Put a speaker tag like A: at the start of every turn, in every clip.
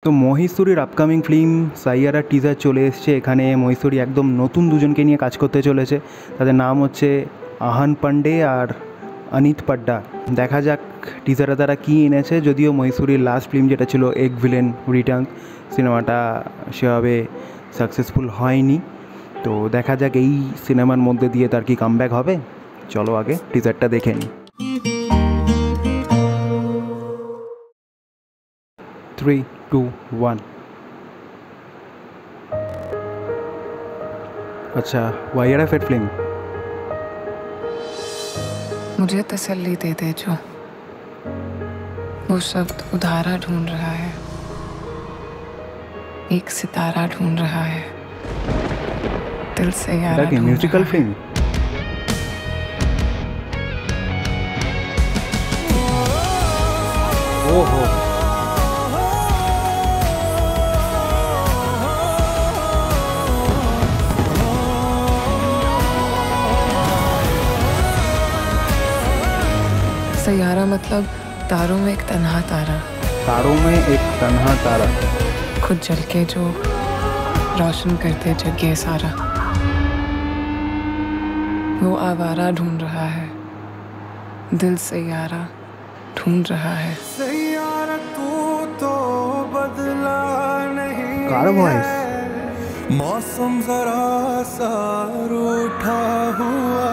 A: তো মহীশূরীর upcoming film Saiyaara teaser চলে এসছে। এখানে মহীশূরী একদম নতুন দুজনকে নিয়ে কাজ করতে চলেছে। তাদের নাম হচ্ছে আহান পান্ডে আর অনিত পাড্ডা। দেখা যাক টিজারে তারা কী এনেছে। যদিও মহীশূরীর লাস্ট ফিল্ম যেটা ছিল এক ভিলেন রিটার্ন, সিনেমাটা সেভাবে সাকসেসফুল হয়নি। তো দেখা যাক এই সিনেমার মধ্যে দিয়ে তার কি কামব্যাক হবে। চলো আগে টিজারটা দেখে নিই। 3, 2, 1। अच्छा, YRF फिल्म।
B: मुझे तसल्ली दे दे जो वो शब्द उधारा ढूंढ रहा है, एक सितारा ढूंढ रहा है, दिल से यारा ढूंढ
A: म्यूजिकल
B: रहा
A: फिल्म। ओहो,
B: सैयारा मतलब तारों में एक तन्हा तारा,
A: तारों में एक तन्हा तारा,
B: खुद जल के जो रोशन करते जग ये सारा। वो आवारा ढूंढ रहा है, दिल से यारा ढूंढ रहा है।
C: सैयारा तू तो बदला नहीं
A: कार वॉइस।
C: मौसम जरा सा रूठा हुआ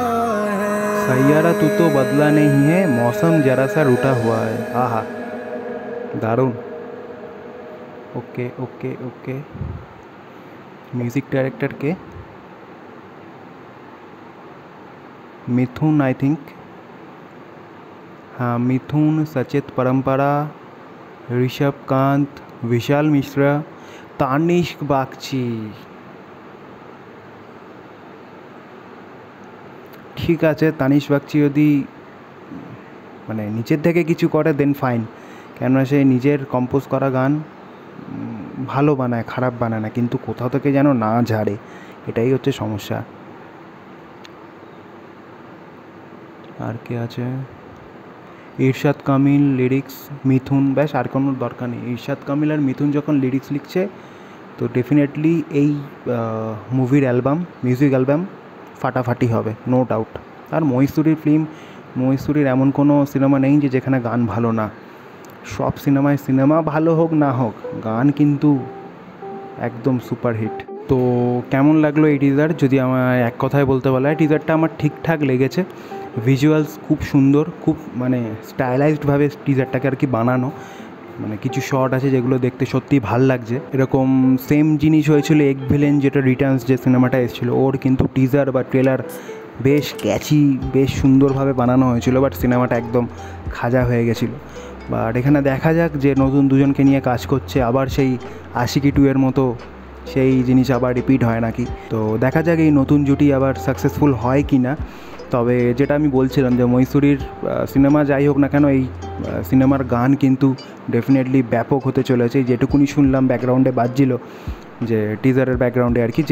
C: है।
A: सैयारा तू तो बदला नहीं है, मौसम जरा सा रूठा हुआ है। आहा, दारुण। Okay okay okay. Music director के मिथुन, आई थिंक। हाँ, मिथुन, सचेत परंपरा, ऋषभ कांत, विशाल मिश्रा, तानिष्क बागची। ঠিক আছে, তানিশ বাগচি যদি মানে নিচের থেকে কিছু করে দেন ফাইন, কেননা সে নিজের কম্পোজ করা গান ভালো বানায়, খারাপ বানায় না, কিন্তু কোথাও থেকে যেন না ঝাড়ে, এটাই হচ্ছে সমস্যা। আর কে আছে? ইরশাদ কামিল লিরিক্স, মিথুন, ব্যাস আর কোনো দরকার নেই। ইরশাদ কামিল আর মিথুন যখন লিরিক্স লিখছে তো ডেফিনেটলি এই মুভির অ্যালবাম, মিউজিক অ্যালবাম ফাটাফাটি হবে, নো ডাউট। আর মহীশূরীর ফিল্ম, মহীশূরীর এমন কোনো সিনেমা নেই যে যেখানে গান ভালো না। সব সিনেমায়, সিনেমা ভালো হোক না হোক, গান কিন্তু একদম সুপারহিট। তো কেমন লাগলো এই টিজার? যদি আমার এক কথায় বলতে বলা হয়, টিজারটা আমার ঠিকঠাক লেগেছে। ভিজুয়ালস খুব সুন্দর, খুব মানে স্টাইলাইজডভাবে টিজারটাকে আর কি বানানো। মানে কিছু শট আছে যেগুলো দেখতে সত্যিই ভাল লাগছে। এরকম সেম জিনিস হয়েছিল এক ভিলেন, যেটা রিটার্নস যে সিনেমাটা এসেছিলো, ওর কিন্তু টিজার বা ট্রেলার বেশ ক্যাচি, বেশ সুন্দরভাবে বানানো হয়েছিল, বাট সিনেমাটা একদম খাজা হয়ে গেছিলো। বাট এখানে দেখা যাক যে নতুন দুজনকে নিয়ে কাজ করছে, আবার সেই আশিকি 2 এর মতো সেই জিনিস আবার রিপিট হয় নাকি। তো দেখা যাক এই নতুন জুটি আবার সাকসেসফুল হয় কি না। তবে যেটা আমি বলছিলাম যে মহীশূরীর সিনেমা যাই হোক না কেন, এই সিনেমার গান কিন্তু ডেফিনেটলি ব্যাপক হতে চলেছে। যেটুকুনি শুনলাম ব্যাকগ্রাউন্ডে বাজছিল, যে টিজারের ব্যাকগ্রাউন্ডে আর কি,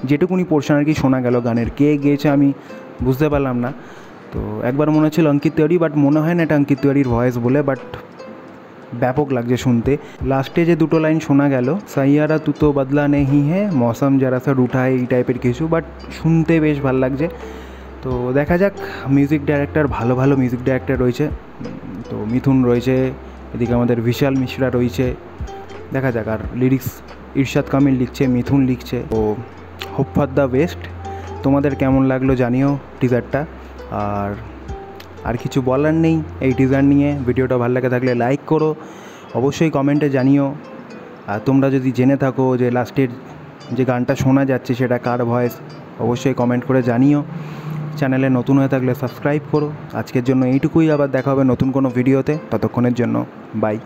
A: যেটুকুনি পোর্শন আর কি শোনা গেল গানের, কে গেয়েছে আমি বুঝতে পারলাম না। তো একবার মনে হচ্ছিল অঙ্কিত তিওয়ারি, বাট মনে হয় না এটা অঙ্কিত তিওয়ারির ভয়েস বলে, বাট ব্যাপক লাগছে শুনতে। লাস্টে যে দুটো লাইন শোনা গেল, সাইয়ারা তু তো বদলা নেহি হ্যাঁ, মৌসম জরা সা রুঠা হ্যায়, এই টাইপের কিছু, বাট শুনতে বেশ ভালো লাগছে। তো দেখা যাক। মিউজিক ডাইরেক্টর, ভালো ভালো মিউজিক ডাইরেক্টর রয়েছে। তো মিথুন রয়েছে, এদিকে আমাদের বিশাল মিশ্রা রয়েছে, দেখা যাক। আর লিরিক্স ইরশাদ কামিল লিখছে, মিথুন লিখছে। তো হোপ ফর দ্য বেস্ট। তোমাদের কেমন লাগলো জানিও টিজারটা। আর কিছু বলার নেই এই টিজার নিয়ে। ভিডিওটা ভালো লাগে থাকলে লাইক করো, অবশ্যই কমেন্টে জানিও। আর তোমরা যদি জেনে থাকো যে লাস্টের যে গানটা শোনা যাচ্ছে সেটা কার ভয়েস, অবশ্যই কমেন্ট করে জানিও। চ্যানেলে নতুন হয়ে থাকলে সাবস্ক্রাইব করো। আজকের জন্য এইটুকুই, আবার দেখা হবে নতুন কোনো ভিডিওতে। ততক্ষণের জন্য বাই।